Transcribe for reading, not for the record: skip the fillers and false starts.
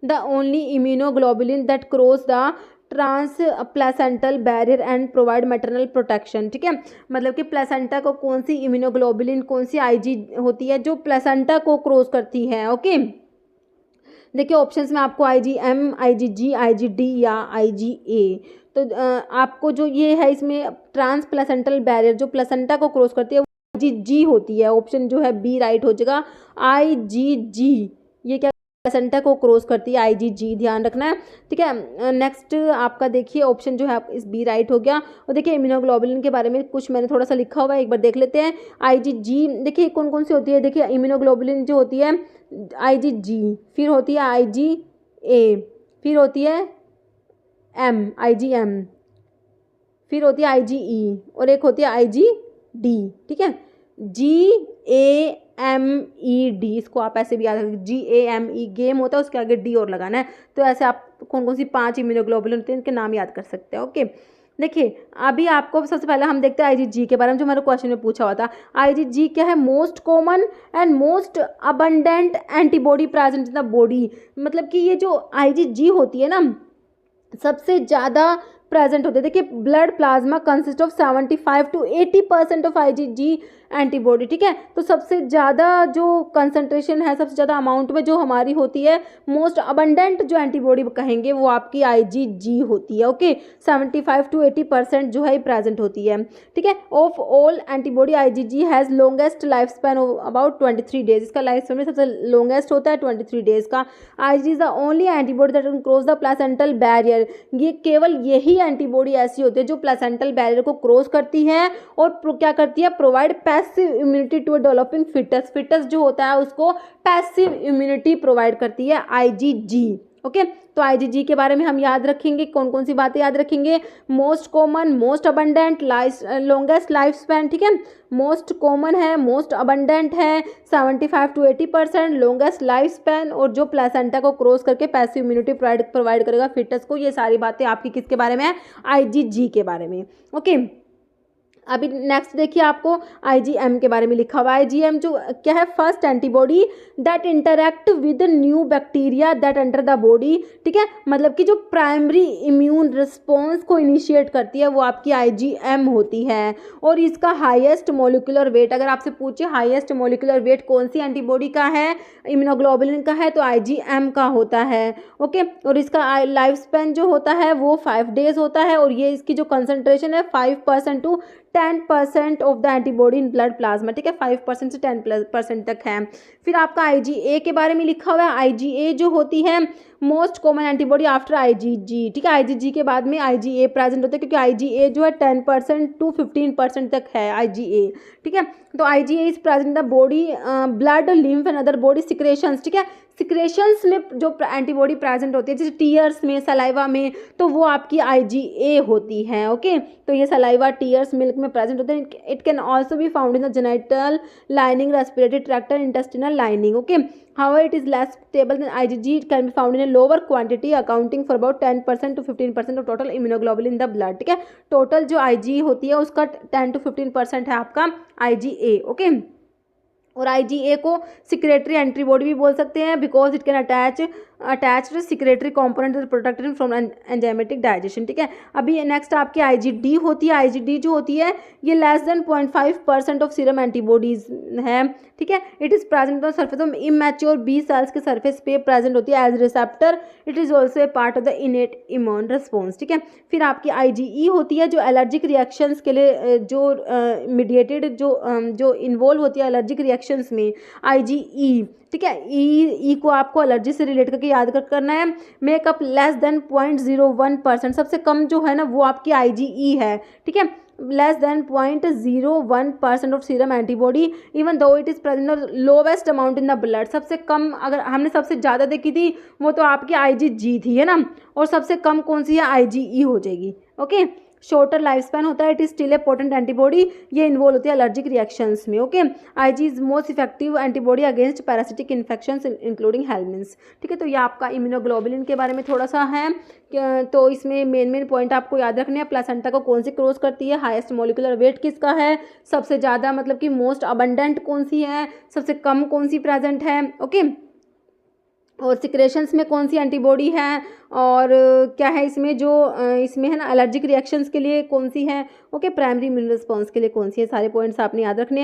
The only immunoglobulin that cross the transplacental barrier and provide maternal protection. ठीक है, मतलब कि placenta को कौन सी इम्यूनोग्लोबुलिन, कौन सी आईजी होती है जो प्लेसेंटा को क्रॉस करती है। ओके, देखिए ऑप्शंस में आपको IgM, IgG, IgD या IgA। तो आपको जो ये है इसमें ट्रांस प्लेसेंटल बैरियर जो प्लेसेंटा को क्रॉस करती है वो IgG होती है। ऑप्शन जो है बी राइट हो जाएगा, IgG। ये क्या प्लेसेंटा को क्रॉस करती है, IgG, ध्यान रखना है। ठीक है, नेक्स्ट आपका देखिए ऑप्शन जो है इस बी राइट हो गया। और देखिए इम्यूनोग्लोबुलिन के बारे में कुछ मैंने थोड़ा सा लिखा हुआ है, एक बार देख लेते हैं। IgG देखिए कौन कौन सी होती है, देखिए इम्यूनोग्लोबुलिन जो होती है IgG, फिर होती है IgA, फिर होती है IgM, फिर होती है IgE और एक होती है IgD। ठीक है, GAMED, इसको आप ऐसे भी याद रखें, GAME गेम होता है उसके आगे D और लगाना है। तो ऐसे आप कौन कौन सी 5 इम्यूनोग्लोबुलिन होते हैं इनके नाम याद कर सकते हैं। ओके, देखिए अभी आपको सबसे पहले हम देखते हैं IgG के बारे में, जो हमारे क्वेश्चन में पूछा हुआ था। IgG क्या है, most common and most abundant antibody present in the body. मतलब कि ये जो IgG होती है ना सबसे ज़्यादा प्रेजेंट होते हैं। देखिए blood plasma consist of 75 to 80% of IgG antibody. ठीक है, तो सबसे ज़्यादा जो कंसंट्रेशन है, सबसे ज़्यादा अमाउंट में जो हमारी होती है, मोस्ट अबंडेंट जो एंटीबॉडी कहेंगे वो आपकी IgG होती है। ओके, 75 to 80% जो है प्रेजेंट होती है। ठीक है, of all antibody IgG has longest life span about 23 days. इसका लाइफ स्पैन में सबसे लॉन्गेस्ट होता है 23 डेज का। IgG is the only antibody that can cross the placental barrier. ये केवल यही एंटीबॉडी ऐसी होती है जो प्लेसेंटल बैरियर को क्रॉस करती है और क्या करती है, provide passive immunity to developing foetus. Foetus जो होता है उसको पैसिव इम्यूनिटी प्रोवाइड करती है IgG। ओके, तो IgG के बारे में हम याद रखेंगे, कौन कौन सी बातें याद रखेंगे, most common, most abundant, longest life span. ठीक है, मोस्ट कॉमन है, मोस्ट अबंडेंट है, 75 to 80%, लॉन्गेस्ट लाइफ स्पैन, और जो प्लेसेंटा को क्रॉस करके पैसिव इम्यूनिटी प्रोवाइड करेगा फिटस को। ये सारी बातें आपकी किसके बारे में है, IgG के बारे में। ओके, अभी नेक्स्ट देखिए आपको IgM के बारे में लिखा हुआ है। IgM जो क्या है, first antibody that interact with new bacteria that enter the body. ठीक है, मतलब कि जो प्राइमरी इम्यून रिस्पॉन्स को इनिशिएट करती है वो आपकी IgM होती है। और इसका हाईएस्ट मोलिकुलर वेट, अगर आपसे पूछे हाईएस्ट मोलिकुलर वेट कौन सी एंटीबॉडी का है, इम्यूनोग्लोबुलिन का है, तो IgM का होता है। ओके, और इसका लाइफ स्पैन जो होता है वो 5 डेज होता है। और ये इसकी जो कंसनट्रेशन है 5% to 10% of the antibody in blood plasma. ठीक है, 5% से 10% तक है। फिर आपका IgA के बारे में लिखा हुआ है। IgA जो होती है most common antibody after IgG। ठीक है, IgG के बाद में IgA प्रेजेंट होता है, क्योंकि IgA जो है 10% to 15% तक है IgA। ठीक है, तो IgA is present the body blood, lymph and other body secretions. ठीक है, सिक्रेशंस में जो एंटीबॉडी प्रेजेंट होती है जैसे टीयर्स में, सलाइवा में, तो वो आपकी IgA होती है। ओके, तो ये सलाइवा, टीयर्स, मिल्क में प्रेजेंट होते हैं। It can also be found in the genital lining, respiratory tract, intestinal lining. Okay, however it is less stable than IgG. It can be found in a lower quantity accounting for about 10% to 15% of total immunoglobulin in the blood. ठीक है, total जो IgE होती है उसका 10 to 15% है आपका IgA। Okay, और IgA को सिक्रेटरी एंटीबॉडी भी बोल सकते हैं, because it can attached secretory component protected from enzymatic digestion. ठीक है, अभी नेक्स्ट आपकी IgD होती है। IgD जो होती है ये less than 0.5% of serum antibodies है। ठीक है, it is present on surface of immature B cells के सरफेस पे प्रेजेंट होती है as receptor. It is also a part of the innate immune response. ठीक है, फिर आपकी IgE होती है जो एलर्जिक रिएक्शंस के लिए जो मीडिएटेड जो इन्वॉल्व होती है एलर्जिक रिएक्शंस में, IgE। ठीक है, ई को आपको एलर्जी से रिलेट करके याद करना है। मेकअप लेस देन 0.01%, सबसे कम जो है ना वो आपकी IgE है। ठीक है, less than 0.01% of serum antibody, even though it is present lowest amount in the blood. सबसे कम, अगर हमने सबसे ज़्यादा देखी थी वो तो आपकी IgG थी, है ना, और सबसे कम कौन सी है, IgE हो जाएगी। ओके, शॉर्टर लाइफ स्पैन होता है, it is still a potent antibody, ये इन्वॉल्व होती है एलर्जिक रिएक्शंस में। Okay, IG is most effective antibody against parasitic infections including helminths. ठीक है, तो ये आपका इम्यूनोग्लोबुलिन के बारे में थोड़ा सा है। तो इसमें मेन पॉइंट आपको याद रखने हैं, प्लेसेंटा को कौन सी क्रॉस करती है, हाईएस्ट मोलिकुलर वेट किसका है, सबसे ज़्यादा मतलब कि मोस्ट अबंडेंट कौन सी है, सबसे कम कौन सी प्रेजेंट है। ओके, और सिक्रेशंस में कौन सी एंटीबॉडी है, और क्या है इसमें जो इसमें है ना एलर्जिक रिएक्शंस के लिए कौन सी है, ओके, प्राइमरी इम्यून रिस्पॉन्स के लिए कौन सी है। सारे पॉइंट्स आपने याद रखने हैं।